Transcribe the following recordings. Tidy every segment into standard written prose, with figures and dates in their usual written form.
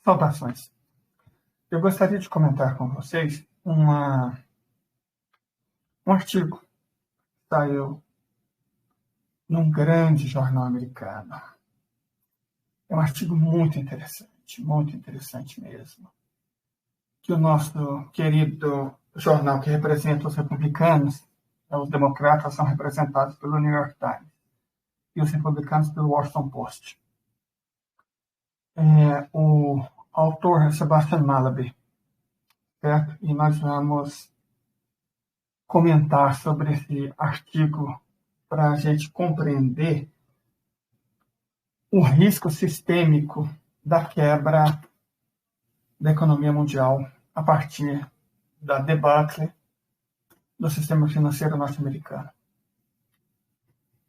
Saudações. Eu gostaria de comentar com vocês um artigo que saiu num grande jornal americano. É um artigo muito interessante mesmo, que o nosso querido jornal que representa os republicanos, os democratas são representados pelo New York Times e os republicanos pelo Washington Post. O autor é Sebastian Mallaby, certo? E nós vamos comentar sobre esse artigo para a gente compreender o risco sistêmico da quebra da economia mundial a partir da debacle do sistema financeiro norte-americano.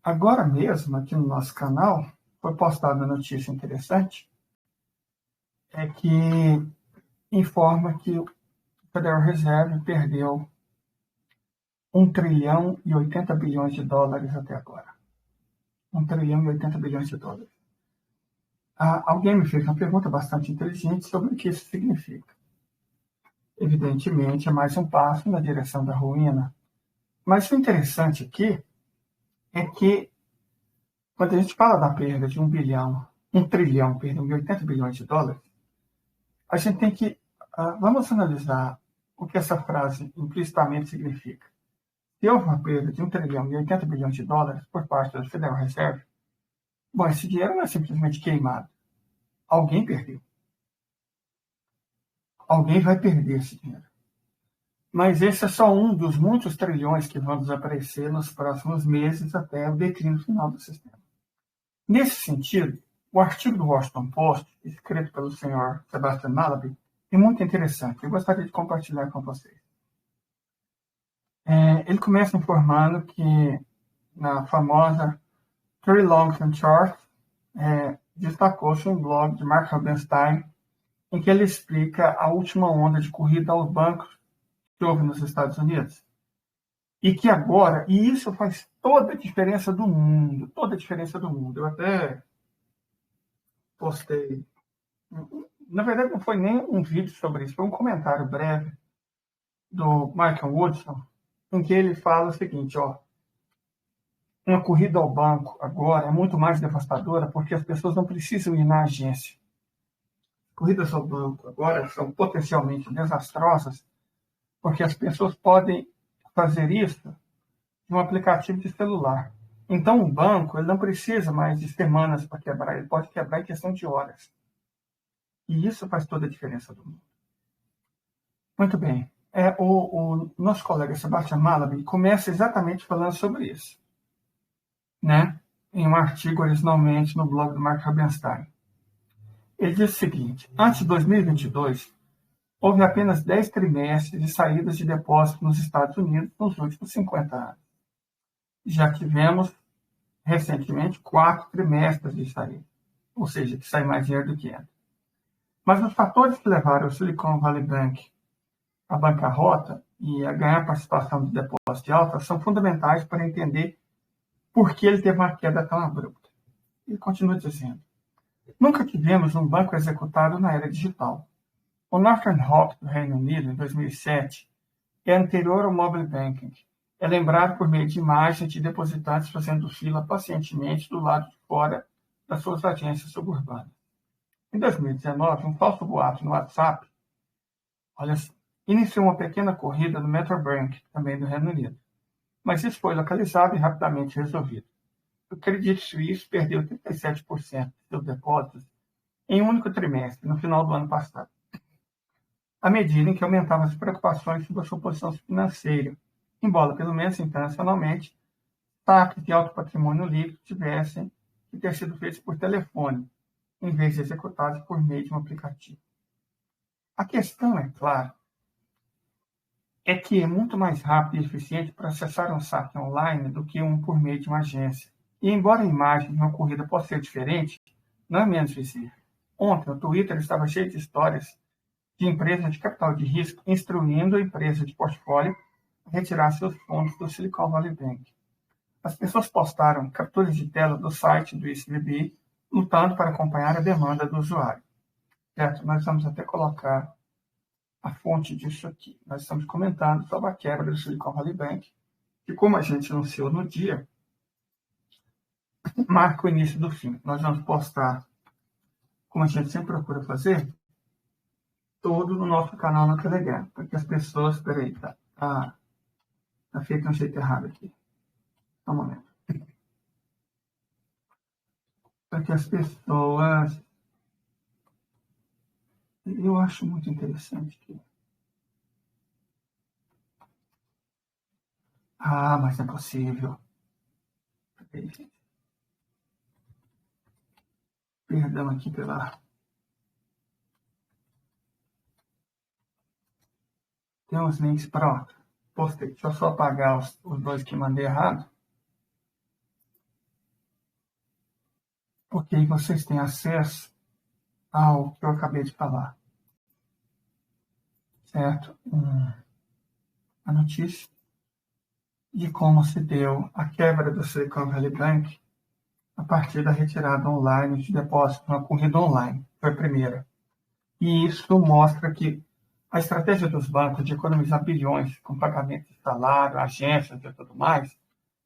Agora mesmo, aqui no nosso canal, foi postada uma notícia interessante, que informa que o Federal Reserve perdeu 1 trilhão e 80 bilhões de dólares até agora. 1 trilhão e 80 bilhões de dólares. Alguém me fez uma pergunta bastante inteligente sobre o que isso significa. Evidentemente, é mais um passo na direção da ruína. Mas o interessante aqui é que, quando a gente fala da perda de 1 trilhão, perdão, e 80 bilhões de dólares, a gente tem que... vamos analisar o que essa frase implicitamente significa. Se houve uma perda de 1 trilhão e 80 bilhões de dólares por parte da Federal Reserve, bom, esse dinheiro não é simplesmente queimado. Alguém perdeu. Alguém vai perder esse dinheiro. Mas esse é só um dos muitos trilhões que vão desaparecer nos próximos meses até o declínio final do sistema. Nesse sentido, o artigo do Washington Post, escrito pelo senhor Sebastian Mallaby, é muito interessante. Eu gostaria de compartilhar com vocês. Ele começa informando que na famosa Three Long-Term Chart, destacou-se um blog de Mark Rubenstein, em que ele explica a última onda de corrida aos bancos que houve nos Estados Unidos. E que agora, e isso faz toda a diferença do mundo, Eu até postei, na verdade não foi nem um vídeo sobre isso, foi um comentário breve do Michael Woodson, em que ele fala o seguinte, uma corrida ao banco agora é muito mais devastadora porque as pessoas não precisam ir na agência. Corridas ao banco agora são potencialmente desastrosas porque as pessoas podem fazer isso de um aplicativo de celular. Então, o banco ele não precisa mais de semanas para quebrar, ele pode quebrar em questão de horas. E isso faz toda a diferença do mundo. Muito bem. O nosso colega Sebastian Mallaby começa exatamente falando sobre isso, em um artigo originalmente no blog do Mark Rubenstein. Ele diz o seguinte: antes de 2022, houve apenas 10 trimestres de saídas de depósito nos Estados Unidos nos últimos 50 anos. Já tivemos, recentemente, 4 trimestres de saída, ou seja, que sai mais dinheiro do que entra. Mas os fatores que levaram o Silicon Valley Bank à bancarrota e a ganhar participação de depósito de alta são fundamentais para entender por que ele teve uma queda tão abrupta. Ele continua dizendo: nunca tivemos um banco executado na era digital. O Northern Rock do Reino Unido, em 2007, é anterior ao mobile banking. É lembrado por meio de imagens de depositantes fazendo fila pacientemente do lado de fora das suas agências suburbanas. Em 2019, um falso boato no WhatsApp, iniciou uma pequena corrida no Metrobank, também do Reino Unido. Mas isso foi localizado e rapidamente resolvido. O Credit Suisse perdeu 37% de seus depósitos em um único trimestre, no final do ano passado, à medida em que aumentavam as preocupações sobre a sua posição financeira, embora, pelo menos internacionalmente, saques de alto patrimônio líquido tivessem que ter sido feitos por telefone, em vez de executados por meio de um aplicativo. A questão, é claro, é que é muito mais rápido e eficiente processar um saque online do que um por meio de uma agência. E embora a imagem de uma corrida possa ser diferente, não é menos visível. Ontem, o Twitter estava cheio de histórias de empresas de capital de risco instruindo a empresa de portfólio a retirar seus fundos do Silicon Valley Bank. As pessoas postaram capturas de tela do site do SVB, lutando para acompanhar a demanda do usuário. certo? Nós vamos até colocar a fonte disso aqui. Nós estamos comentando sobre a quebra do Silicon Valley Bank, que, como a gente anunciou no dia, marca o início do fim. Nós vamos postar, como a gente sempre procura fazer, todo no nosso canal no Telegram, para que as pessoas... Peraí, tá feito um jeito errado aqui. Só um momento. Para que as pessoas... Eu acho muito interessante que... mas não é possível. Peraí, gente. Perdão aqui pela... Tem uns links, pronto. Postei. Deixa eu só apagar os dois que mandei errado. Porque aí vocês têm acesso ao que eu acabei de falar. Certo? A notícia de como se deu a quebra do Silicon Valley Bank a partir da retirada online de depósitos na corrida online. Foi a primeira. E isso mostra que a estratégia dos bancos de economizar bilhões com pagamento de salário, agências e tudo mais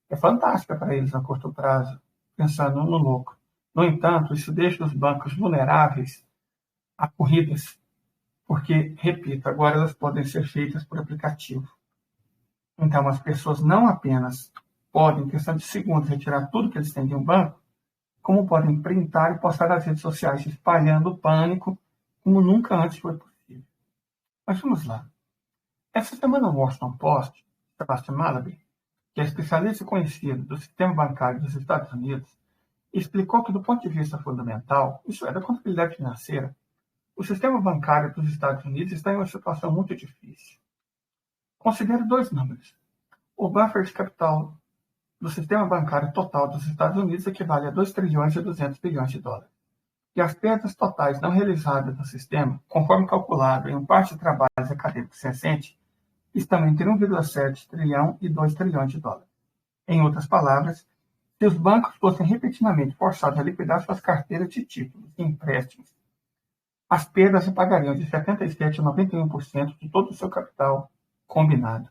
é fantástica para eles a curto prazo, pensando no lucro. No entanto, isso deixa os bancos vulneráveis a corridas, porque, repito, agora elas podem ser feitas por aplicativo. Então, as pessoas não apenas podem, em questão de segundos, retirar tudo que eles têm de um banco, como podem printar e postar nas redes sociais, espalhando o pânico como nunca antes foi possível. Mas vamos lá. Essa semana o Washington Post, Sebastian Mallaby, que é especialista conhecido do sistema bancário dos Estados Unidos, explicou que, do ponto de vista fundamental, isso é, da contabilidade financeira, o sistema bancário dos Estados Unidos está em uma situação muito difícil. Considere dois números. O buffer de capital do sistema bancário total dos Estados Unidos equivale a 2 trilhões e 200 bilhões de dólares. E as perdas totais não realizadas no sistema, conforme calculado em um par de trabalhos acadêmicos recentes, estão entre 1,7 trilhão e 2 trilhões de dólares. Em outras palavras, se os bancos fossem repetidamente forçados a liquidar suas carteiras de títulos e empréstimos, as perdas se pagariam de 77% a 91% de todo o seu capital combinado.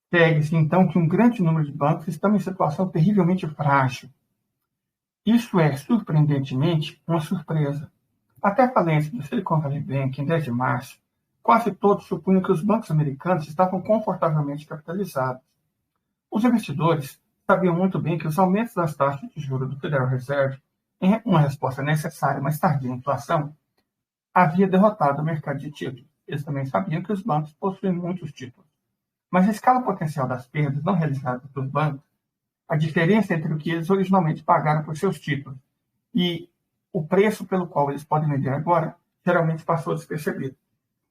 Segue-se, então, que um grande número de bancos estão em situação terrivelmente frágil. Isso é, surpreendentemente, uma surpresa. Até a falência do Silicon Valley Bank em 10 de março, quase todos supunham que os bancos americanos estavam confortavelmente capitalizados. Os investidores sabiam muito bem que os aumentos das taxas de juros do Federal Reserve, em uma resposta necessária, mas tardia à inflação, havia derrotado o mercado de títulos. Eles também sabiam que os bancos possuem muitos títulos. Mas a escala potencial das perdas não realizadas pelos bancos, a diferença entre o que eles originalmente pagaram por seus títulos e o preço pelo qual eles podem vender agora, geralmente passou despercebido.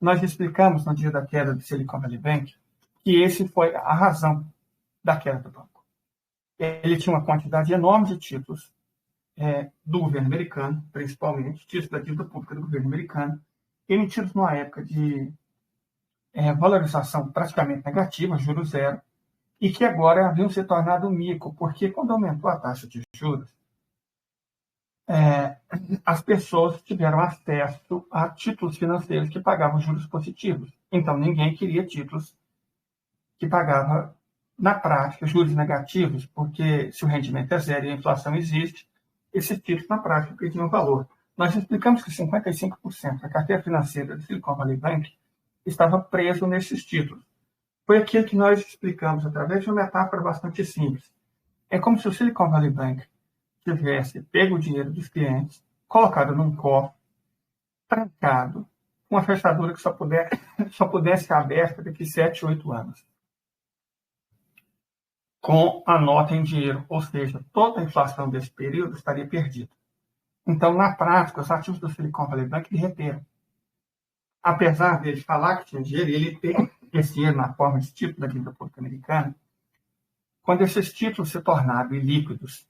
Nós explicamos no dia da queda do Silicon Valley Bank que esse foi a razão da queda do banco. Ele tinha uma quantidade enorme de títulos do governo americano, principalmente, títulos da dívida pública do governo americano, emitidos numa época de valorização praticamente negativa, juros zero, e que agora haviam se tornado um mico, porque quando aumentou a taxa de juros, as pessoas tiveram acesso a títulos financeiros que pagavam juros positivos. Então, ninguém queria títulos que pagavam, na prática, juros negativos, porque se o rendimento é zero e a inflação existe, esses títulos, na prática, perdiam valor. Nós explicamos que 55% da carteira financeira do Silicon Valley Bank estava preso nesses títulos. Foi aquilo que nós explicamos através de uma metáfora bastante simples. É como se o Silicon Valley Bank tivesse pego o dinheiro dos clientes, colocado num cofre, trancado, com uma fechadura que só pudesse ser aberta daqui 7, 8 anos, com a nota em dinheiro, ou seja, toda a inflação desse período estaria perdida. Então, na prática, os ativos do Silicon Valley Bank derreteram. Apesar dele falar que tinha dinheiro, ele tem esse dinheiro na forma de título da dívida pública americana, quando esses títulos se tornaram ilíquidos,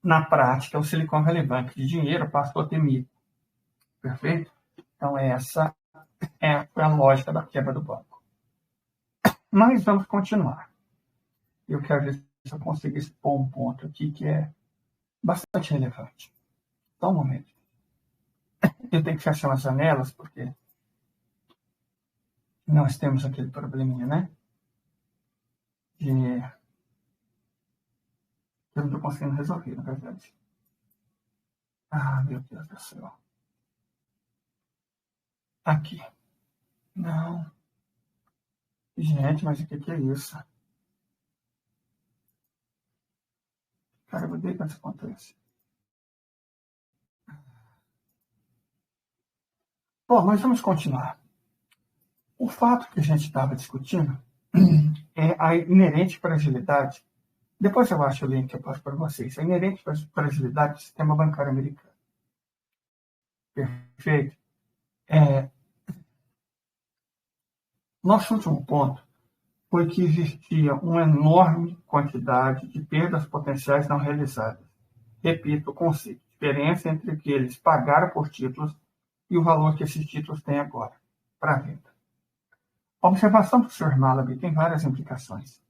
na prática, o Silicon Valley Bank de dinheiro passou a ter mico. Perfeito? Então, essa foi a lógica da quebra do banco. Mas vamos continuar. Eu quero ver se eu consigo expor um ponto aqui que é bastante relevante. Só um momento. Eu tenho que fechar as janelas, porque nós temos aquele probleminha, né? De eu não estou conseguindo resolver, na verdade. Ah, meu Deus do céu. Aqui. Não. Gente, mas o que é isso? Cara, eu odeio quando isso acontece. Bom, mas vamos continuar. O fato que a gente estava discutindo é a inerente fragilidade. Depois eu acho o link que eu passo para vocês. A inerente fragilidade do sistema bancário americano. Perfeito? Nosso último ponto foi que existia uma enorme quantidade de perdas potenciais não realizadas. Repito o conceito: diferença entre o que eles pagaram por títulos e o valor que esses títulos têm agora, para a venda. A observação do Sr. Malaby tem várias implicações.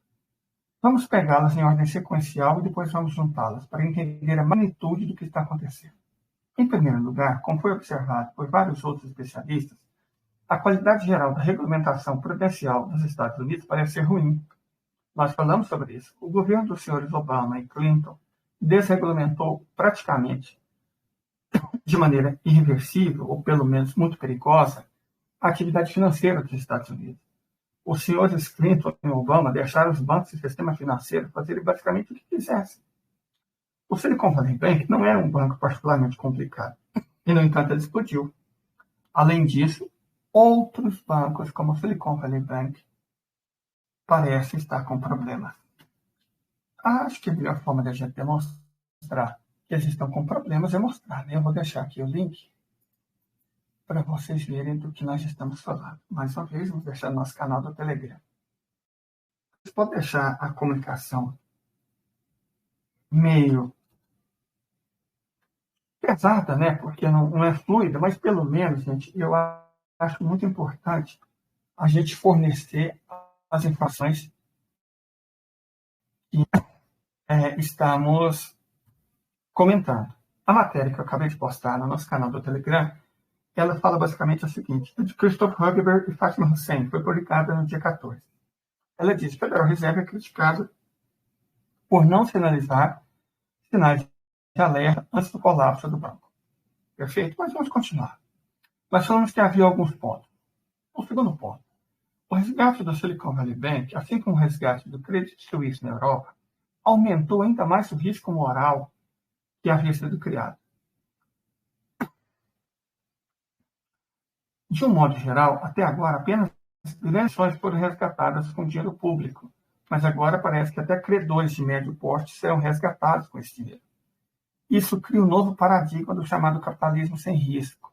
Vamos pegá-las em ordem sequencial e depois vamos juntá-las para entender a magnitude do que está acontecendo. Em primeiro lugar, como foi observado por vários outros especialistas, a qualidade geral da regulamentação prudencial dos Estados Unidos parece ser ruim. Nós falamos sobre isso. O governo dos senhores Obama e Clinton desregulamentou praticamente, de maneira irreversível, ou pelo menos muito perigosa, a atividade financeira dos Estados Unidos. Os senhores Clinton e Obama deixaram os bancos e o sistema financeiro fazerem basicamente o que quisessem. O Silicon Valley Bank não era um banco particularmente complicado, e, no entanto, ele explodiu. Além disso, outros bancos, como o Silicon Valley Bank, parecem estar com problemas. Acho que a melhor forma de a gente demonstrar que eles estão com problemas é mostrar, né? Eu vou deixar aqui o link para vocês verem do que nós estamos falando. Mais uma vez, vamos deixar no nosso canal do Telegram. Vocês podem deixar a comunicação meio pesada, né? Porque não é fluida, mas pelo menos, gente, eu acho muito importante a gente fornecer as informações que estamos comentando. A matéria que eu acabei de postar no nosso canal do Telegram, ela fala basicamente o seguinte: de Christoph Hugeberg e Fatima Hussein, foi publicada no dia 14. Ela diz que a Federal Reserve é criticada por não sinalizar sinais de alerta antes do colapso do banco. Perfeito? Mas vamos continuar. Nós falamos que havia alguns pontos. O segundo ponto: o resgate do Silicon Valley Bank, assim como o resgate do Credit Suisse na Europa, aumentou ainda mais o risco moral que havia sido criado. De um modo geral, até agora, apenas grandes ações foram resgatadas com dinheiro público, mas agora parece que até credores de médio porte serão resgatados com esse dinheiro. Isso cria um novo paradigma do chamado capitalismo sem risco.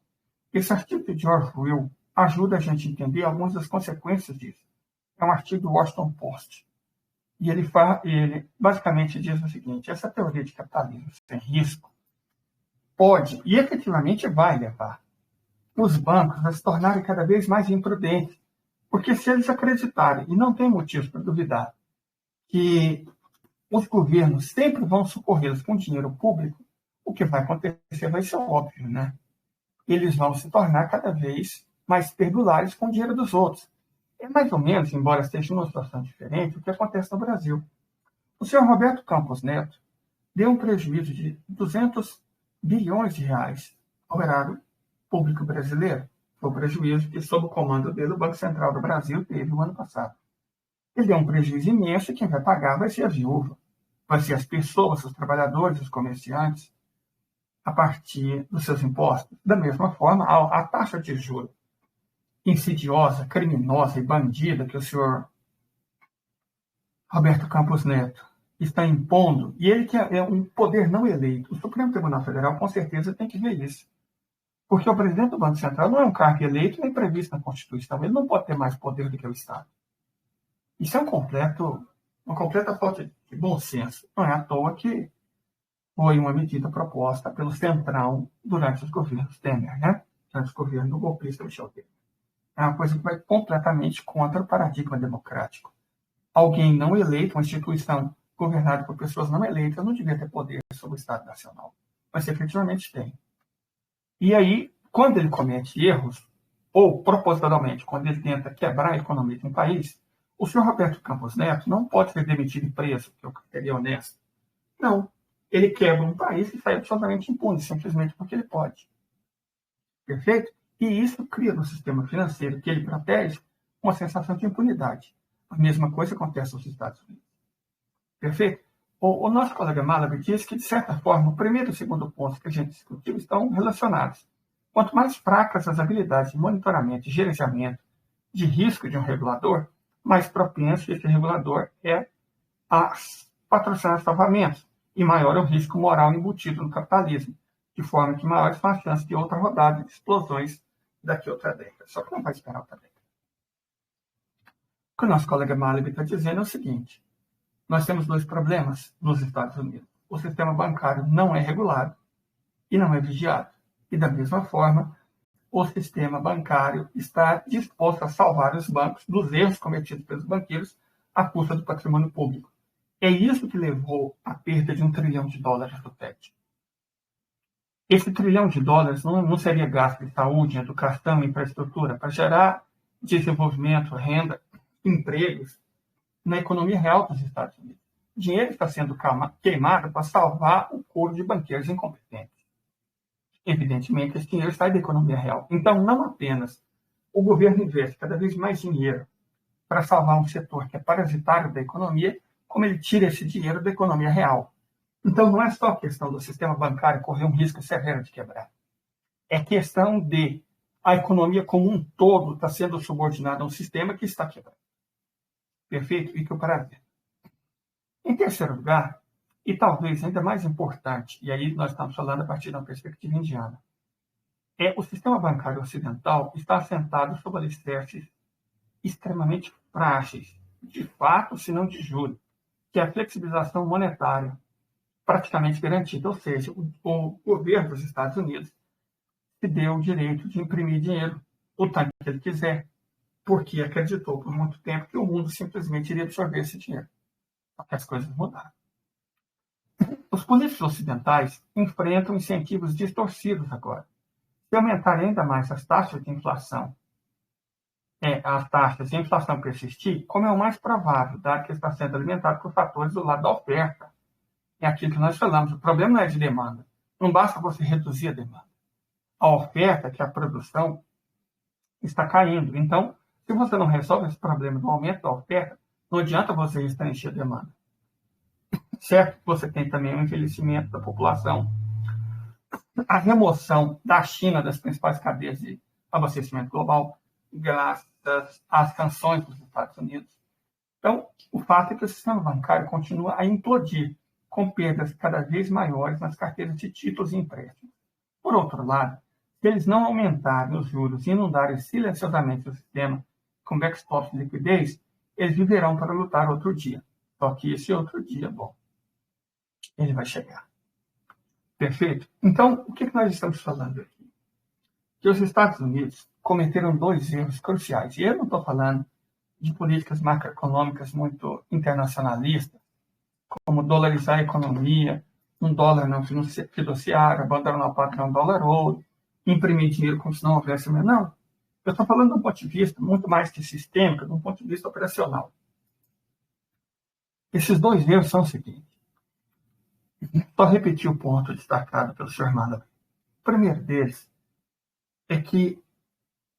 Esse artigo de George Will ajuda a gente a entender algumas das consequências disso. É um artigo do Washington Post. E ele basicamente diz o seguinte: essa teoria de capitalismo sem risco pode, e efetivamente vai levar os bancos a se tornarem cada vez mais imprudentes. Porque se eles acreditarem, e não tem motivo para duvidar, que os governos sempre vão socorrê-los com dinheiro público, o que vai acontecer vai ser óbvio, né? Eles vão se tornar cada vez mais perdulares com o dinheiro dos outros. É mais ou menos, embora esteja em uma situação diferente, o que acontece no Brasil. O senhor Roberto Campos Neto deu um prejuízo de 200 bilhões de reais ao erário público brasileiro. Foi o prejuízo que, sob o comando dele, o Banco Central do Brasil teve no ano passado. Ele deu um prejuízo imenso e quem vai pagar vai ser a viúva, vai ser as pessoas, os trabalhadores, os comerciantes, a partir dos seus impostos. Da mesma forma, a taxa de juros insidiosa, criminosa e bandida que o senhor Roberto Campos Neto está impondo, e ele que é um poder não eleito, o Supremo Tribunal Federal com certeza tem que ver isso. Porque o presidente do Banco Central não é um cargo eleito nem previsto na Constituição. Ele não pode ter mais poder do que o Estado. Isso é uma completa falta de bom senso. Não é à toa que foi uma medida proposta pelo Centrão durante os governos Temer, né? Durante o governo do golpista Michel Temer. É uma coisa que vai completamente contra o paradigma democrático. Alguém não eleito, uma instituição governada por pessoas não eleitas, não devia ter poder sobre o Estado Nacional. Mas efetivamente tem. E aí, quando ele comete erros, ou propositalmente, quando ele tenta quebrar a economia de um país, o senhor Roberto Campos Neto não pode ser demitido e preso, que eu seria honesto. Não. Ele quebra um país e sai absolutamente impune, simplesmente porque ele pode. Perfeito? E isso cria no sistema financeiro que ele protege uma sensação de impunidade. A mesma coisa acontece nos Estados Unidos. Perfeito? O nosso colega Malaby diz que, de certa forma, o primeiro e o segundo ponto que a gente discutiu estão relacionados. Quanto mais fracas as habilidades de monitoramento e gerenciamento de risco de um regulador, mais propenso esse regulador é a patrocinar salvamentos, e maior é o risco moral embutido no capitalismo, de forma que maiores são as chances de outra rodada de explosões daqui a outra década. Só que não vai esperar outra década. O que o nosso colega Malaby está dizendo é o seguinte: nós temos dois problemas nos Estados Unidos. O sistema bancário não é regulado e não é vigiado. E, da mesma forma, o sistema bancário está disposto a salvar os bancos dos erros cometidos pelos banqueiros à custa do patrimônio público. É isso que levou à perda de $1 trilhão do FED. Esse $1 trilhão não seria gasto em saúde, em educação, em infraestrutura, para gerar desenvolvimento, renda, empregos na economia real dos Estados Unidos. O dinheiro está sendo queimado para salvar o couro de banqueiros incompetentes. Evidentemente, esse dinheiro sai da economia real. Então, não apenas o governo investe cada vez mais dinheiro para salvar um setor que é parasitário da economia, como ele tira esse dinheiro da economia real. Então, não é só a questão do sistema bancário correr um risco severo de quebrar. É questão de a economia como um todo está sendo subordinada a um sistema que está quebrando. Perfeito? E que o prazer. Em terceiro lugar, e talvez ainda mais importante, e aí nós estamos falando a partir de uma perspectiva indiana, o sistema bancário ocidental está assentado sobre alicerces extremamente frágeis, de fato, se não de juro, que é a flexibilização monetária praticamente garantida, ou seja, o governo dos Estados Unidos se deu o direito de imprimir dinheiro o tanto que ele quiser, porque acreditou por muito tempo que o mundo simplesmente iria absorver esse dinheiro. Só que as coisas mudaram. Os políticos ocidentais enfrentam incentivos distorcidos agora. Se aumentarem ainda mais as taxas de inflação, as taxas de inflação persistir, como é o mais provável, dado que está sendo alimentado por fatores do lado da oferta. É aquilo que nós falamos, o problema não é de demanda. Não basta você reduzir a demanda. A oferta, que é a produção, está caindo. Então, se você não resolve esse problema do aumento da oferta, não adianta você restringir a demanda. Certo? Você tem também o envelhecimento da população, a remoção da China das principais cadeias de abastecimento global, graças às sanções dos Estados Unidos. Então, o fato é que o sistema bancário continua a implodir, com perdas cada vez maiores nas carteiras de títulos e empréstimos. Por outro lado, se eles não aumentarem os juros e inundarem silenciosamente o sistema com backstops de liquidez, eles viverão para lutar outro dia. Só que esse outro dia, bom, ele vai chegar. Perfeito? Então, o que nós estamos falando aqui? Que os Estados Unidos cometeram dois erros cruciais. E eu não estou falando de políticas macroeconômicas muito internacionalistas, como dolarizar a economia, um dólar não fiduciário, abandonar o padrão dólar-ouro, imprimir dinheiro como se não houvesse. Não. Eu estou falando de um ponto de vista muito mais que sistêmico, de um ponto de vista operacional. Esses dois erros são o seguinte. Só repetir o ponto destacado pelo Sr. Malaby. O primeiro deles é que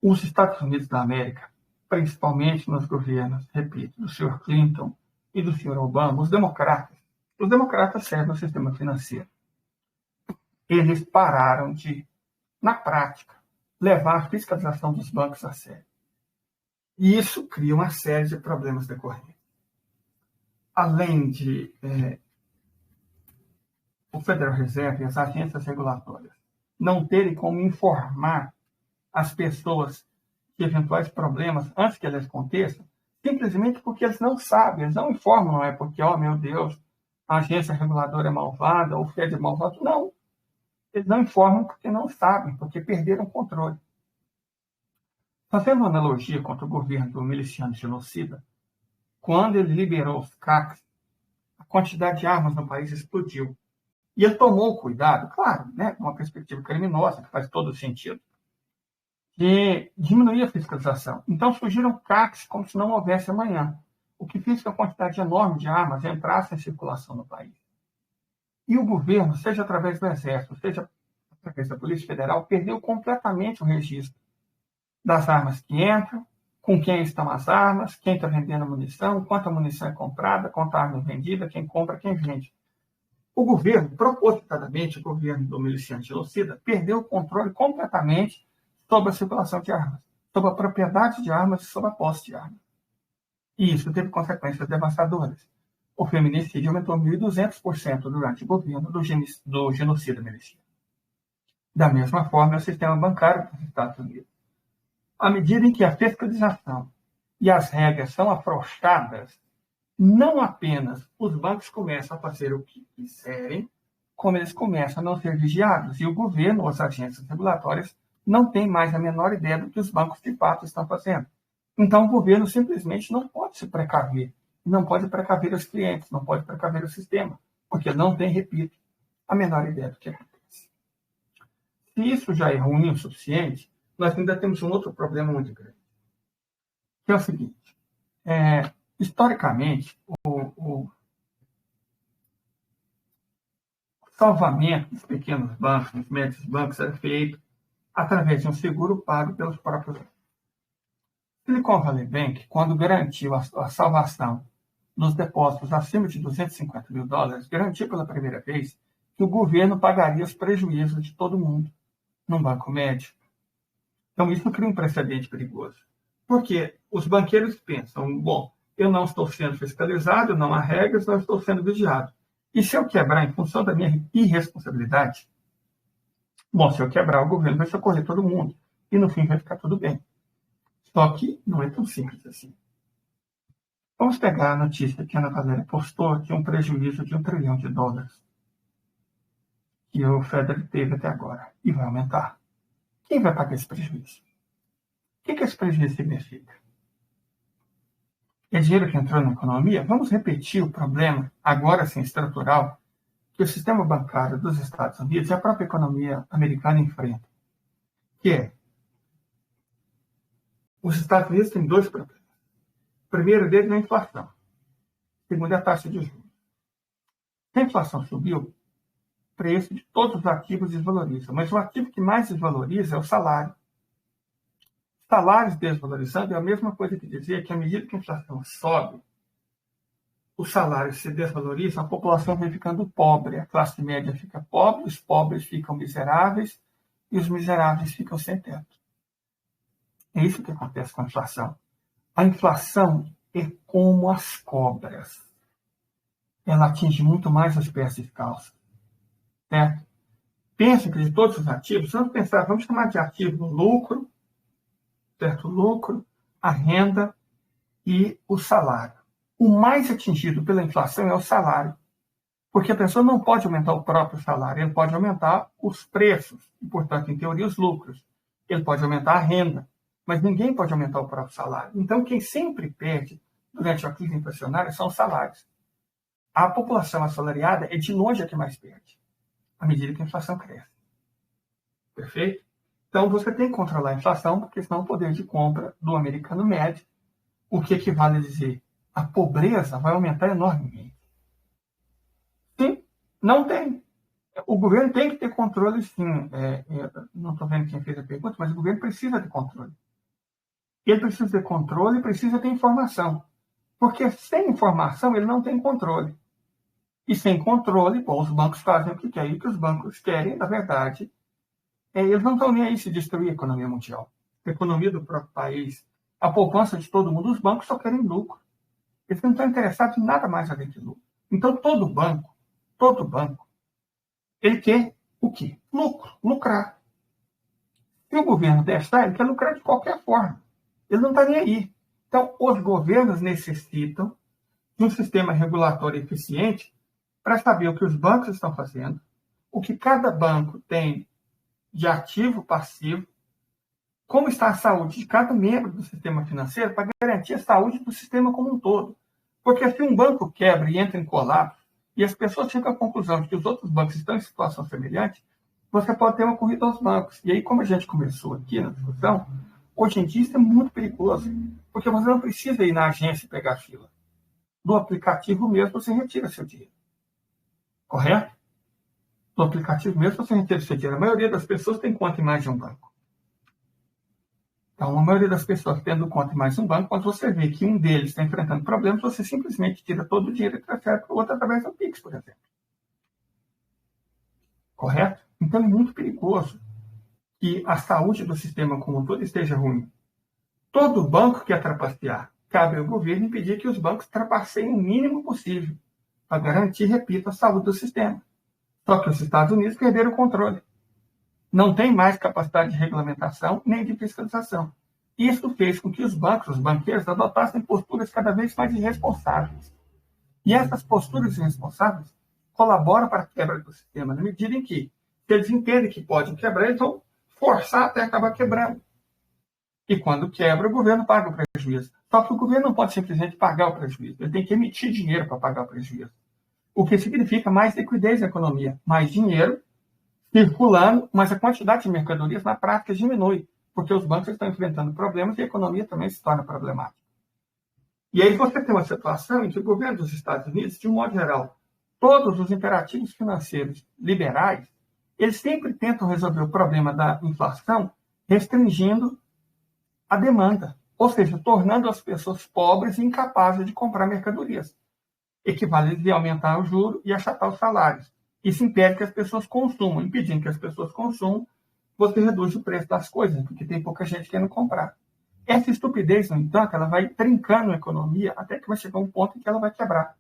os Estados Unidos da América, principalmente nos governos, repito, do Sr. Clinton e do Sr. Obama, os democratas servem o sistema financeiro. Eles pararam de, na prática, levar a fiscalização dos bancos a sério. E isso cria uma série de problemas decorrentes. Além de o Federal Reserve e as agências regulatórias não terem como informar as pessoas de eventuais problemas antes que eles aconteçam, simplesmente porque eles não sabem, eles não informam, não é porque, oh meu Deus, a agência reguladora é malvada, o Fed é malvado, não. Eles não informam porque não sabem, porque perderam o controle. Fazendo uma analogia contra o governo do miliciano genocida, quando ele liberou os CACs, a quantidade de armas no país explodiu. E ele tomou cuidado, claro, com uma perspectiva criminosa, que faz todo sentido, de diminuir a fiscalização. Então surgiram CACs como se não houvesse amanhã, o que fez que a quantidade enorme de armas entrasse em circulação no país. E o governo, seja através do Exército, seja através da Polícia Federal, perdeu completamente o registro das armas que entram, com quem estão as armas, quem está vendendo a munição, quanta munição é comprada, quanta arma é vendida, quem compra, quem vende. O governo, propositadamente, o governo do miliciano genocida, perdeu o controle completamente sobre a circulação de armas, sobre a propriedade de armas e sobre a posse de armas. E isso teve consequências devastadoras. O feminicídio aumentou 1.200% durante o governo do genocida miliciano. Da mesma forma, é o sistema bancário dos Estados Unidos. À medida em que a fiscalização e as regras são afrouxadas, não apenas os bancos começam a fazer o que quiserem, como eles começam a não ser vigiados. E o governo ou as agências regulatórias não têm mais a menor ideia do que os bancos de fato estão fazendo. Então, o governo simplesmente não pode se precaver. Não pode precaver os clientes, não pode precaver o sistema, porque não tem, repito, a menor ideia do que acontece. Se isso já é ruim o suficiente, nós ainda temos um outro problema muito grande, que é o seguinte. Historicamente, o salvamento dos pequenos bancos, dos médios bancos, era feito através de um seguro pago pelos próprios bancos. Silicon Valley Bank, quando garantiu a salvação dos depósitos acima de $250 mil, garantiu pela primeira vez que o governo pagaria os prejuízos de todo mundo num banco médio. Então, isso cria um precedente perigoso. Porque os banqueiros pensam, bom, eu não estou sendo fiscalizado, não há regras, não estou sendo vigiado. E se eu quebrar em função da minha irresponsabilidade? Bom, se eu quebrar, o governo vai socorrer todo mundo. E no fim vai ficar tudo bem. Só que não é tão simples assim. Vamos pegar a notícia que a Ana Valéria postou, que é um prejuízo de $1 trilhão que o Federer teve até agora. E vai aumentar. Quem vai pagar esse prejuízo? O que esse prejuízo significa? É dinheiro que entrou na economia? Vamos repetir o problema, agora sim estrutural, que o sistema bancário dos Estados Unidos e a própria economia americana enfrentam. Que é, os Estados Unidos têm dois problemas. O primeiro deles é a inflação. O segundo é a taxa de juros. Se a inflação subiu, o preço de todos os ativos desvaloriza. Mas o ativo que mais desvaloriza é o salário. Salários desvalorizando é a mesma coisa que dizer que, à medida que a inflação sobe, os salários se desvalorizam, a população vai ficando pobre, a classe média fica pobre, os pobres ficam miseráveis e os miseráveis ficam sem teto. É isso que acontece com a inflação. A inflação é como as cobras. Ela atinge muito mais as pés descalças. Certo? Pensa que de todos os ativos, vamos chamar de ativo o lucro, certo? O lucro, a renda e o salário. O mais atingido pela inflação é o salário. Porque a pessoa não pode aumentar o próprio salário, ele pode aumentar os preços, e, portanto, em teoria, os lucros. Ele pode aumentar a renda, mas ninguém pode aumentar o próprio salário. Então, quem sempre perde durante a crise inflacionária são os salários. A população assalariada é de longe a que mais perde, à medida que a inflação cresce. Perfeito? Então, você tem que controlar a inflação, porque senão o poder de compra do americano médio, o que equivale a dizer, a pobreza vai aumentar enormemente. Sim, não tem. O governo tem que ter controle, sim. Não estou vendo quem fez a pergunta, mas o governo precisa de controle. Ele precisa ter controle e precisa ter informação. Porque sem informação ele não tem controle. E sem controle, bom, os bancos fazem o que querem. E o que os bancos querem, na verdade, eles não estão nem aí se destruir a economia mundial. A economia do próprio país, a poupança de todo mundo, os bancos só querem lucro. Eles não estão interessados em nada mais além de lucro. Então, todo banco, ele quer o quê? Lucro, lucrar. Se o governo deixar, ele quer lucrar de qualquer forma. Ele não está nem aí. Então, os governos necessitam de um sistema regulatório eficiente para saber o que os bancos estão fazendo, o que cada banco tem de ativo, passivo, como está a saúde de cada membro do sistema financeiro para garantir a saúde do sistema como um todo. Porque se um banco quebra e entra em colapso, e as pessoas chegam à conclusão de que os outros bancos estão em situação semelhante, você pode ter uma corrida aos bancos. E aí, como a gente começou aqui na discussão, hoje em dia isso é muito perigoso, porque você não precisa ir na agência e pegar fila. Do aplicativo mesmo você retira seu dinheiro. Correto? Do aplicativo mesmo você retira seu dinheiro. A maioria das pessoas tem conta em mais de um banco. Então, a maioria das pessoas tendo conta em mais de um banco, quando você vê que um deles está enfrentando problemas, você simplesmente tira todo o dinheiro e transfere para o outro através do Pix, por exemplo. Correto? Então, é muito perigoso que a saúde do sistema como um todo esteja ruim. Todo banco quer trapacear. Cabe ao governo impedir que os bancos trapaceiem o mínimo possível para garantir, repito, a saúde do sistema. Só que os Estados Unidos perderam o controle. Não tem mais capacidade de regulamentação nem de fiscalização. Isso fez com que os bancos, os banqueiros, adotassem posturas cada vez mais irresponsáveis. E essas posturas irresponsáveis colaboram para a quebra do sistema, na medida em que, se eles entendem que podem quebrar, eles vão forçar até acabar quebrando. E quando quebra, o governo paga o prejuízo. Só que o governo não pode simplesmente pagar o prejuízo. Ele tem que emitir dinheiro para pagar o prejuízo. O que significa mais liquidez na economia, mais dinheiro circulando, mas a quantidade de mercadorias na prática diminui, porque os bancos estão enfrentando problemas e a economia também se torna problemática. E aí você tem uma situação em que o governo dos Estados Unidos, de um modo geral, todos os imperativos financeiros liberais, eles sempre tentam resolver o problema da inflação restringindo a demanda, ou seja, tornando as pessoas pobres e incapazes de comprar mercadorias, equivale a aumentar o juro e achatar os salários. Isso impede que as pessoas consumam. Impedindo que as pessoas consumam, você reduz o preço das coisas, porque tem pouca gente querendo comprar. Essa estupidez, no entanto, ela vai trincando a economia até que vai chegar um ponto em que ela vai quebrar.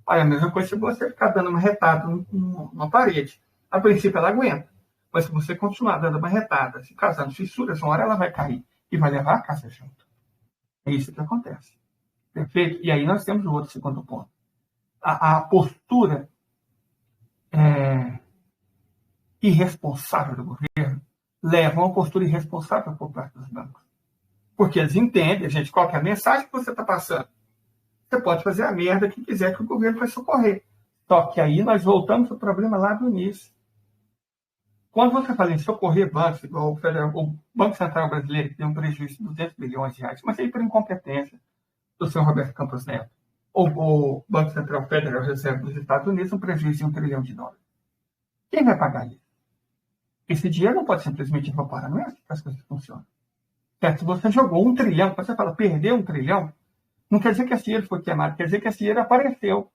Olha, a mesma coisa se você ficar dando uma retada numa parede. A princípio ela aguenta, mas se você continuar dando uma retada, se causando fissuras, uma hora ela vai cair e vai levar a casa junto. É isso que acontece. Perfeito? E aí nós temos o outro segundo ponto. A postura irresponsável do governo leva a uma postura irresponsável por parte dos bancos. Porque eles entendem, gente, qual que é a mensagem que você está passando. Você pode fazer a merda que quiser que o governo vai socorrer. Só que aí nós voltamos ao problema lá do início. Quando você fala em socorrer bancos, igual o Banco Central Brasileiro, que tem um prejuízo de 200 bilhões de reais, mas aí por incompetência do senhor Roberto Campos Neto, ou o Banco Central Federal Reserve dos Estados Unidos, um prejuízo de $1 trilhão. Quem vai pagar isso? Esse dinheiro não pode simplesmente evaporar, não é assim que as coisas funcionam. Certo? Se você jogou $1 trilhão, você fala, perdeu $1 trilhão, não quer dizer que esse dinheiro foi queimado, quer dizer que esse dinheiro apareceu.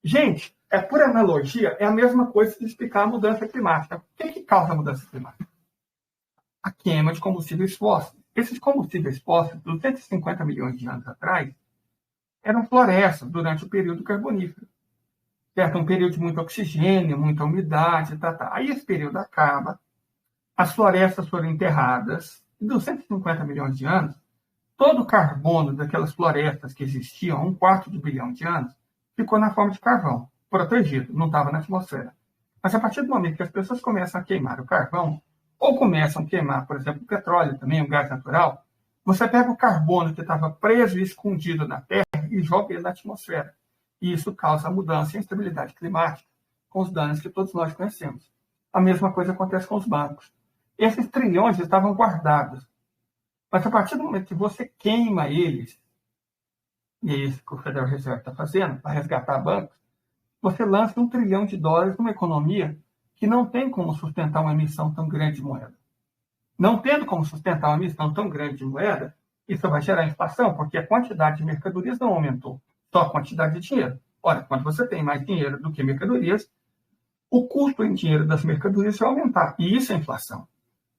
Gente, por analogia, é a mesma coisa de explicar a mudança climática. O que causa a mudança climática? A queima de combustíveis fósseis. Esses combustíveis fósseis, 250 milhões de anos atrás, eram florestas durante o período carbonífero. Certo? Um período de muito oxigênio, muita umidade, Aí esse período acaba, as florestas foram enterradas, e 250 milhões de anos, todo o carbono daquelas florestas que existiam há 1/4 de bilhão de anos ficou na forma de carvão, protegido, não estava na atmosfera. Mas a partir do momento que as pessoas começam a queimar o carvão, ou começam a queimar, por exemplo, o petróleo também, o gás natural, você pega o carbono que estava preso e escondido na Terra e joga ele na atmosfera. E isso causa mudança e instabilidade climática, com os danos que todos nós conhecemos. A mesma coisa acontece com os bancos. Esses trilhões estavam guardados. Mas a partir do momento que você queima eles, e é isso que o Federal Reserve está fazendo, para resgatar bancos, você lança $1 trilhão numa economia que não tem como sustentar uma emissão tão grande de moeda. Não tendo como sustentar uma emissão tão grande de moeda, isso vai gerar inflação, porque a quantidade de mercadorias não aumentou, só a quantidade de dinheiro. Ora, quando você tem mais dinheiro do que mercadorias, o custo em dinheiro das mercadorias vai aumentar, e isso é inflação.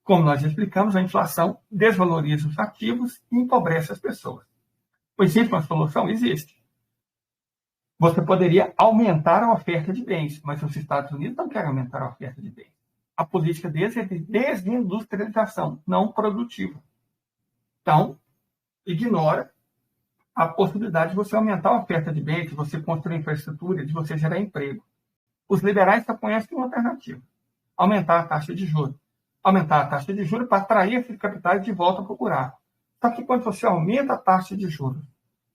Como nós explicamos, a inflação desvaloriza os ativos e empobrece as pessoas. Existe uma solução? Existe. Você poderia aumentar a oferta de bens, mas os Estados Unidos não querem aumentar a oferta de bens. A política deles é de desindustrialização, não produtiva. Então, ignora a possibilidade de você aumentar a oferta de bens, de você construir infraestrutura, de você gerar emprego. Os liberais só conhecem uma alternativa: aumentar a taxa de juros. Aumentar a taxa de juros para atrair esses capitais de volta para o buraco. Só que quando você aumenta a taxa de juros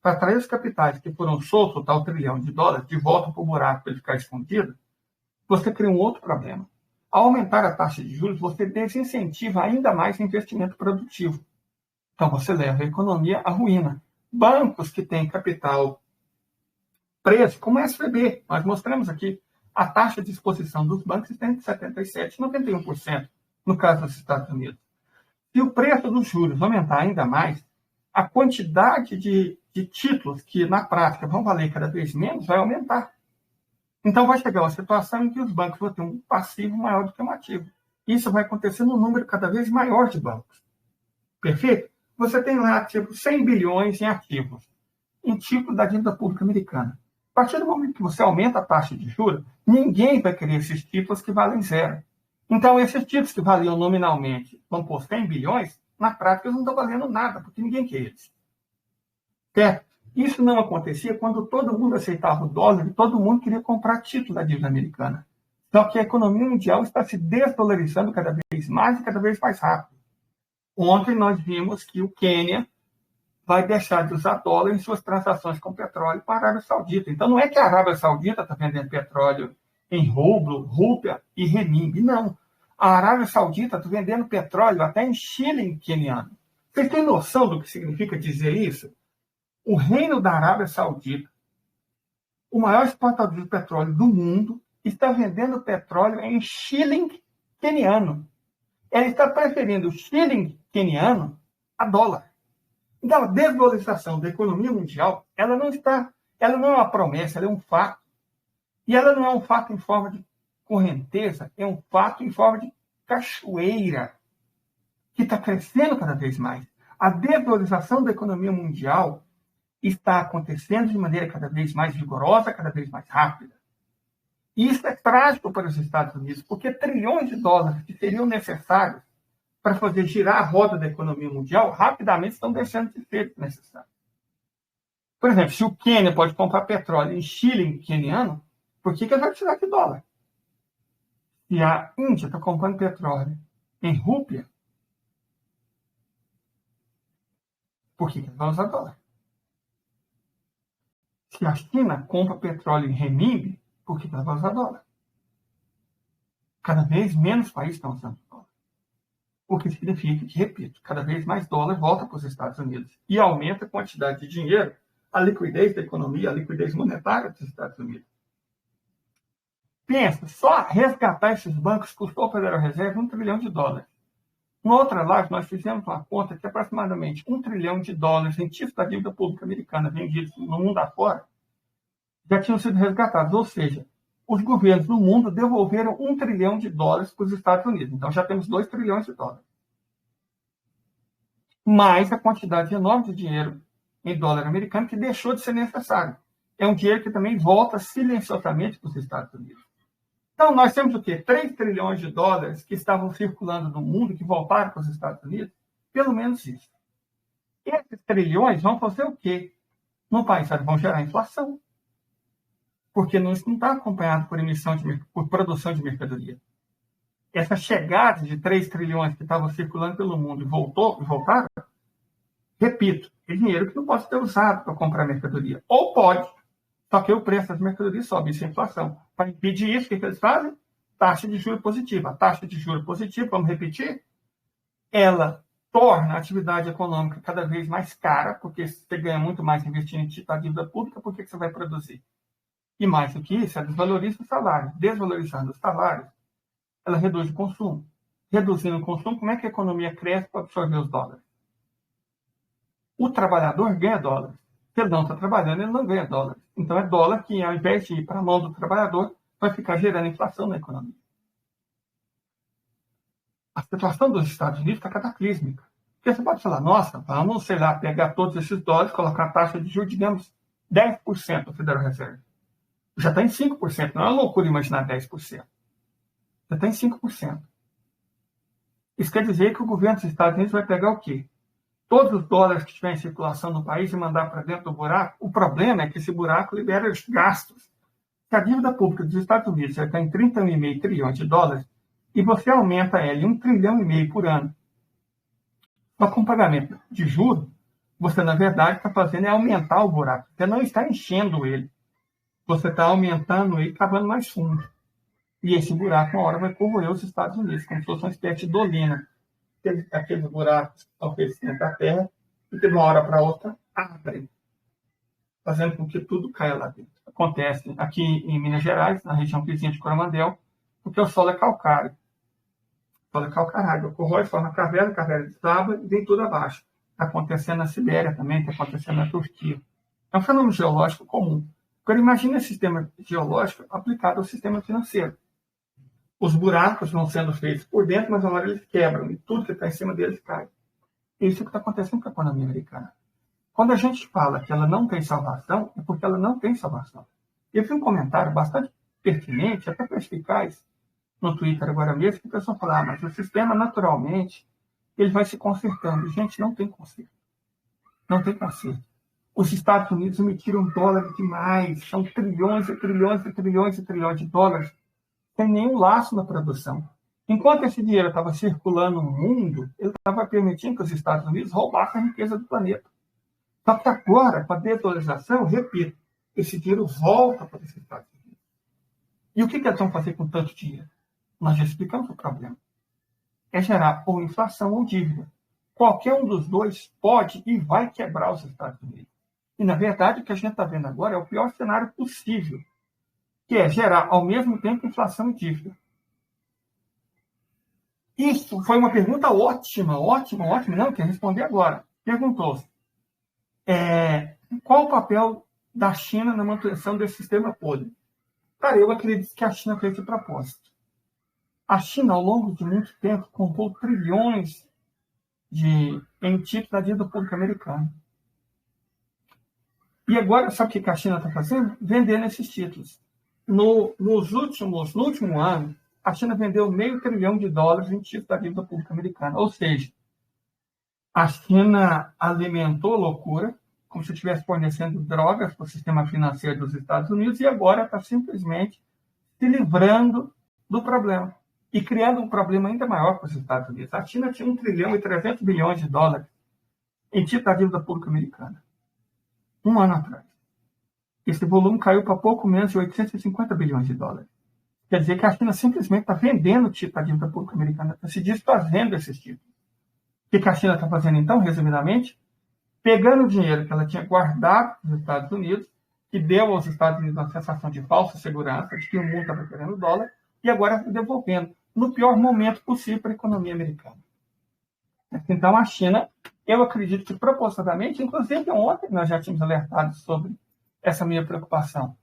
para atrair os capitais que foram soltos, $1 trilhão, de volta para o buraco para ele ficar escondido, você cria um outro problema. Ao aumentar a taxa de juros, você desincentiva ainda mais o investimento produtivo. Então, você leva a economia à ruína. Bancos que têm capital preso, como a SVB, nós mostramos aqui, a taxa de exposição dos bancos está entre 77% e 91%, no caso dos Estados Unidos. Se o preço dos juros aumentar ainda mais, a quantidade de títulos que, na prática, vão valer cada vez menos vai aumentar. Então, vai chegar uma situação em que os bancos vão ter um passivo maior do que um ativo. Isso vai acontecer num número cada vez maior de bancos. Perfeito? Você tem lá, tipo, 100 bilhões em ativos, em título da dívida pública americana. A partir do momento que você aumenta a taxa de juros, ninguém vai querer esses títulos que valem zero. Então, esses títulos que valiam nominalmente, vamos pôr 100 bilhões, na prática eles não estão valendo nada, porque ninguém quer eles. Certo? Isso não acontecia quando todo mundo aceitava o dólar e todo mundo queria comprar título da dívida americana. Só que a economia mundial está se desdolarizando cada vez mais e cada vez mais rápido. Ontem nós vimos que o Quênia vai deixar de usar dólar em suas transações com petróleo para a Arábia Saudita. Então, não é que a Arábia Saudita está vendendo petróleo em rublo, rúpia e renminbi. Não. A Arábia Saudita está vendendo petróleo até em shilling queniano. Vocês têm noção do que significa dizer isso? O Reino da Arábia Saudita, o maior exportador de petróleo do mundo, está vendendo petróleo em shilling queniano. Ele está preferindo o shilling queniano a dólar. Então, a desvalorização da economia mundial, ela não é uma promessa, ela é um fato. E ela não é um fato em forma de correnteza, é um fato em forma de cachoeira, que está crescendo cada vez mais. A desvalorização da economia mundial está acontecendo de maneira cada vez mais vigorosa, cada vez mais rápida. E isso é trágico para os Estados Unidos, porque trilhões de dólares que seriam necessários para fazer girar a roda da economia mundial, rapidamente estão deixando de ser necessários. Por exemplo, se o Quênia pode comprar petróleo em shilling queniano, por que ele vai precisar de dólar? Se a Índia está comprando petróleo em rúpia, por que ele vai usar dólar? Se a China compra petróleo em renminbi, por que ela vai usar dólar? Cada vez menos países estão usando dólar. O que significa que, repito, cada vez mais dólar volta para os Estados Unidos e aumenta a quantidade de dinheiro, a liquidez da economia, a liquidez monetária dos Estados Unidos. Pensa, só resgatar esses bancos custou para a Federal Reserve $1 trilhão. Na outra live, nós fizemos uma conta que aproximadamente $1 trilhão em títulos da dívida pública americana vendidos no mundo afora já tinham sido resgatados. Ou seja, os governos do mundo devolveram $1 trilhão para os Estados Unidos. Então, já temos $2 trilhões. Mais a quantidade enorme de dinheiro em dólar americano que deixou de ser necessário. É um dinheiro que também volta silenciosamente para os Estados Unidos. Então, nós temos o quê? $3 trilhões que estavam circulando no mundo, que voltaram para os Estados Unidos? Pelo menos isso. Esses trilhões vão fazer o quê? No país vão gerar inflação. Porque isso não está acompanhado por produção de mercadoria. Essa chegada de 3 trilhões que estavam circulando pelo mundo e voltaram, repito, é dinheiro que não pode ser usado para comprar mercadoria. Ou pode, só que o preço das mercadorias sobe, isso é inflação. Para impedir isso, o que eles fazem? Taxa de juros positiva. A taxa de juros positiva, vamos repetir, ela torna a atividade econômica cada vez mais cara, porque você ganha muito mais investindo em título da dívida pública, por que você vai produzir? E mais do que isso, ela desvaloriza o salário. Desvalorizando os salários, ela reduz o consumo. Reduzindo o consumo, como é que a economia cresce para absorver os dólares? O trabalhador ganha dólares. Se ele não está trabalhando, ele não ganha dólares. Então, é dólar que, ao invés de ir para a mão do trabalhador, vai ficar gerando inflação na economia. A situação dos Estados Unidos está cataclísmica. Porque você pode falar, nossa, vamos, sei lá, pegar todos esses dólares, colocar a taxa de juros, digamos, 10% do Federal Reserve. Já está em 5%. Não é uma loucura imaginar 10%. Já está em 5%. Isso quer dizer que o governo dos Estados Unidos vai pegar o quê? Todos os dólares que estiverem em circulação no país e mandar para dentro do buraco. O problema é que esse buraco libera os gastos. Se a dívida pública dos Estados Unidos já está em 31,5 trilhões de dólares e você aumenta ela em 1,5 trilhão por ano, só com pagamento de juros, você, na verdade, está fazendo é aumentar o buraco. Você não está enchendo ele. Você está aumentando ele e cavando mais fundo. E esse buraco, uma hora, vai corroer os Estados Unidos, como se fosse uma espécie de dolina. Aqueles buracos que estão feitos dentro da terra, e de uma hora para outra, abrem, fazendo com que tudo caia lá dentro. Acontece aqui em Minas Gerais, na região vizinha de Coromandel, porque o solo é calcário. O solo é calcário, corrói, forma caverna, caverna desaba e vem tudo abaixo. Está acontecendo na Sibéria também, está acontecendo na Turquia. É um fenômeno geológico comum. Agora, imagine esse sistema geológico aplicado ao sistema financeiro. Os buracos vão sendo feitos por dentro, mas uma hora eles quebram e tudo que está em cima deles cai. Isso é o que está acontecendo com a economia americana. Quando a gente fala que ela não tem salvação, é porque ela não tem salvação. Eu vi um comentário bastante pertinente, até perspicaz, no Twitter agora mesmo, que o pessoal fala, mas o sistema naturalmente ele vai se consertando. Gente, não tem conserto. Não tem conserto. Os Estados Unidos emitiram dólar demais, são trilhões e trilhões e trilhões e trilhões de dólares, sem nenhum laço na produção. Enquanto esse dinheiro estava circulando no mundo, ele estava permitindo que os Estados Unidos roubassem a riqueza do planeta. Só que agora, com a desvalorização, repito, esse dinheiro volta para os Estados Unidos. E o que eles vão fazer com tanto dinheiro? Nós já explicamos o problema. É gerar ou inflação ou dívida. Qualquer um dos dois pode e vai quebrar os Estados Unidos. E, na verdade, o que a gente está vendo agora é o pior cenário possível, que é gerar, ao mesmo tempo, inflação e dívida. Isso foi uma pergunta ótima, ótima, ótima. Não, quer responder agora. Perguntou-se, qual o papel da China na manutenção desse sistema podre? Cara, eu acredito que a China fez de propósito. A China, ao longo de muito tempo, comprou trilhões em títulos da dívida pública americana. E agora, sabe o que a China está fazendo? Vendendo esses títulos. No último ano, a China vendeu $500 bilhão em títulos da dívida pública americana. Ou seja, a China alimentou a loucura, como se estivesse fornecendo drogas para o sistema financeiro dos Estados Unidos, e agora está simplesmente se livrando do problema e criando um problema ainda maior para os Estados Unidos. A China tinha $1 trilhão e 300 bilhões em títulos da dívida pública americana. Um ano atrás. Esse volume caiu para pouco menos de $850 bilhões. Quer dizer que a China simplesmente está vendendo o título da dívida pública americana, está se desfazendo desses títulos. O que a China está fazendo, então, resumidamente? Pegando o dinheiro que ela tinha guardado nos Estados Unidos, que deu aos Estados Unidos uma sensação de falsa segurança, de que o mundo estava querendo dólar, e agora devolvendo no pior momento possível para a economia americana. Então, a China, eu acredito que propositadamente, inclusive ontem nós já tínhamos alertado sobre essa minha preocupação,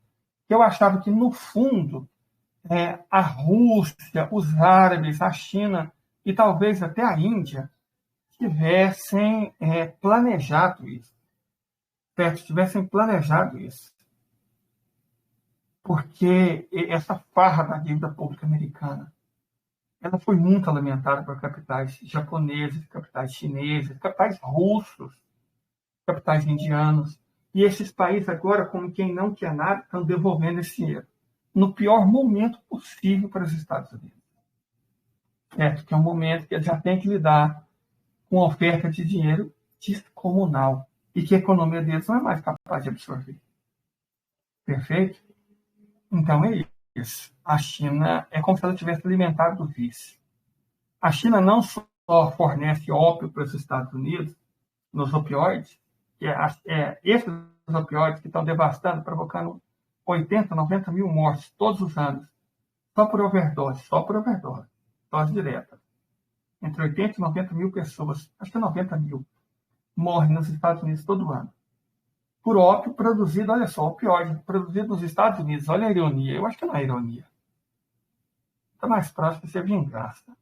que eu achava que, no fundo, a Rússia, os árabes, a China e talvez até a Índia tivessem planejado isso. Certo? Tivessem planejado isso. Porque essa farra da dívida pública americana, ela foi muito alimentada por capitais japoneses, capitais chineses, capitais russos, capitais indianos. E esses países agora, como quem não quer nada, estão devolvendo esse dinheiro no pior momento possível para os Estados Unidos. Certo? Que é um momento que eles já têm que lidar com oferta de dinheiro descomunal e que a economia deles não é mais capaz de absorver. Perfeito? Então é isso. A China é como se ela tivesse alimentado o vice. A China não só fornece ópio para os Estados Unidos, nos opioides, que esses opioides que estão devastando, provocando 80, 90 mil mortes todos os anos, só por overdose, dose direta. Entre 80 e 90 mil pessoas, acho que 90 mil, morrem nos Estados Unidos todo ano. Por ópio produzido, olha só, opioide produzido nos Estados Unidos, olha a ironia, eu acho que não é ironia. Está mais próximo de ser vingança.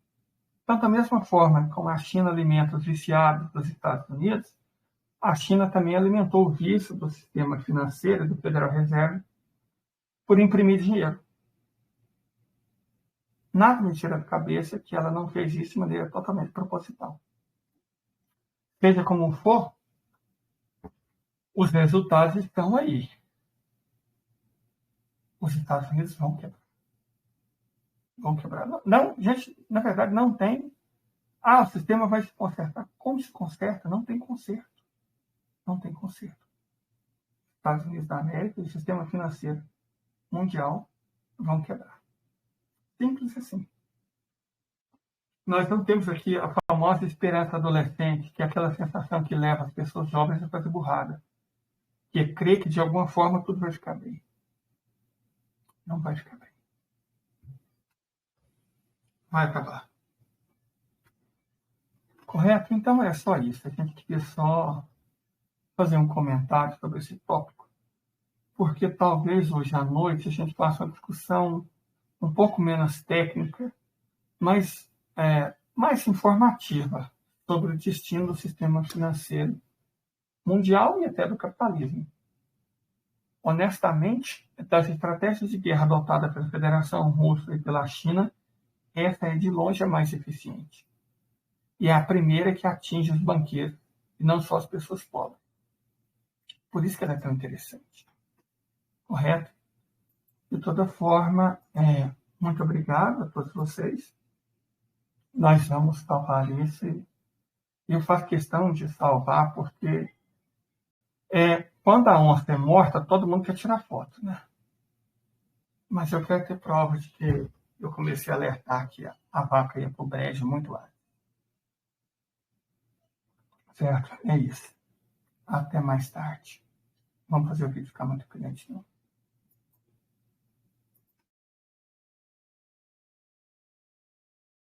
Então, da mesma forma como a China alimenta os viciados dos Estados Unidos, a China também alimentou o vício do sistema financeiro, do Federal Reserve, por imprimir dinheiro. Nada me tira da cabeça que ela não fez isso de maneira totalmente proposital. Seja como for, os resultados estão aí. Os Estados Unidos vão quebrar. Vão quebrar. Não, gente, na verdade, não tem. O sistema vai se consertar. Como se conserta? Não tem conserto. Não tem conserto. Os Estados Unidos da América e o sistema financeiro mundial vão quebrar. Simples assim. Nós não temos aqui a famosa esperança adolescente, que é aquela sensação que leva as pessoas jovens a fazer burrada, que é crer que de alguma forma tudo vai ficar bem. Não vai ficar bem. Vai acabar. Correto? Então é só isso. A gente queria só fazer um comentário sobre esse tópico, porque talvez hoje à noite a gente faça uma discussão um pouco menos técnica, mas mais informativa sobre o destino do sistema financeiro mundial e até do capitalismo. Honestamente, das estratégias de guerra adotadas pela Federação Russa e pela China, essa é de longe a mais eficiente. E é a primeira que atinge os banqueiros, e não só as pessoas pobres. Por isso que ela é tão interessante. Correto? De toda forma, muito obrigado a todos vocês. Nós vamos salvar esse. Eu faço questão de salvar porque quando a onça é morta, todo mundo quer tirar foto, né? Mas eu quero ter prova de que eu comecei a alertar que a vaca ia para o brejo muito antes. Certo? É isso. Até mais tarde. Vamos fazer o vídeo ficar muito grande, não?